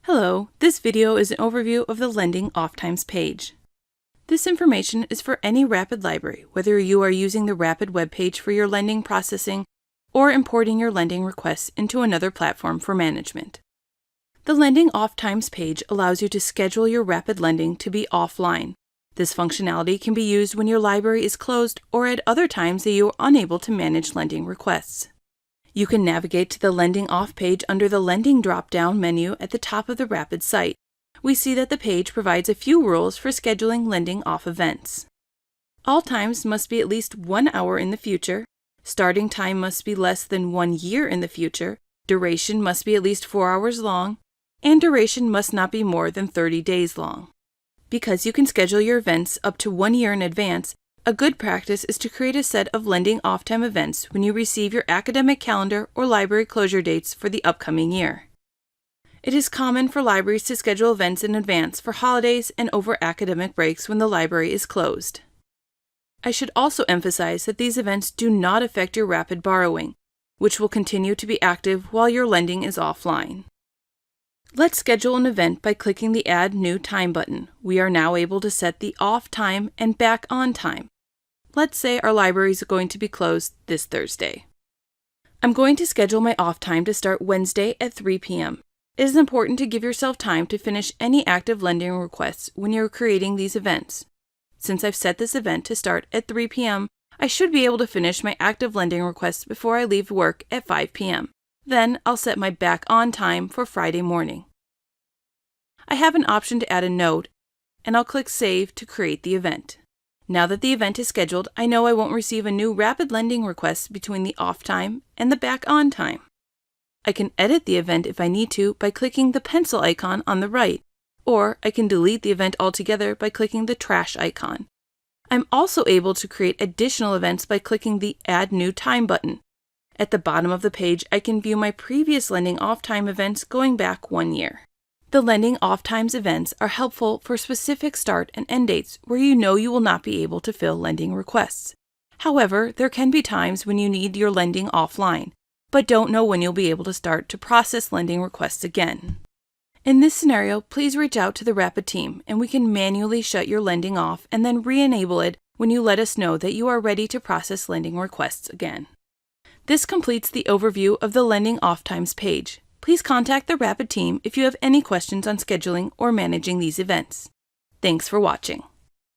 Hello, this video is an overview of the Lending Off Times page. This information is for any Rapid library, whether you are using the Rapid web page for your lending processing or importing your lending requests into another platform for management. The Lending Off Times page allows you to schedule your Rapid lending to be offline. This functionality can be used when your library is closed or at other times that you are unable to manage lending requests. You can navigate to the Lending Off page under the Lending drop-down menu at the top of the Rapid site. We see that the page provides a few rules for scheduling lending off events. All times must be at least 1 hour in the future, starting time must be less than 1 year in the future, duration must be at least 4 hours long, and duration must not be more than 30 days long. Because you can schedule your events up to 1 year in advance, a good practice is to create a set of lending off-time events when you receive your academic calendar or library closure dates for the upcoming year. It is common for libraries to schedule events in advance for holidays and over academic breaks when the library is closed. I should also emphasize that these events do not affect your Rapid borrowing, which will continue to be active while your lending is offline. Let's schedule an event by clicking the Add New Time button. We are now able to set the off time and back on time. Let's say our library is going to be closed this Thursday. I'm going to schedule my off time to start Wednesday at 3 p.m. It is important to give yourself time to finish any active lending requests when you're creating these events. Since I've set this event to start at 3 p.m., I should be able to finish my active lending requests before I leave work at 5 p.m. Then I'll set my back on time for Friday morning. I have an option to add a note, and I'll click Save to create the event. Now that the event is scheduled, I know I won't receive a new Rapid lending request between the off time and the back on time. I can edit the event if I need to by clicking the pencil icon on the right, or I can delete the event altogether by clicking the trash icon. I'm also able to create additional events by clicking the Add New Time button. At the bottom of the page, I can view my previous lending off time events going back 1 year. The Lending Off Times events are helpful for specific start and end dates where you know you will not be able to fill lending requests. However, there can be times when you need your lending offline, but don't know when you'll be able to start to process lending requests again. In this scenario, please reach out to the Rapid team and we can manually shut your lending off and then re-enable it when you let us know that you are ready to process lending requests again. This completes the overview of the Lending Off Times page. Please contact the Rapid team if you have any questions on scheduling or managing these events. Thanks for watching.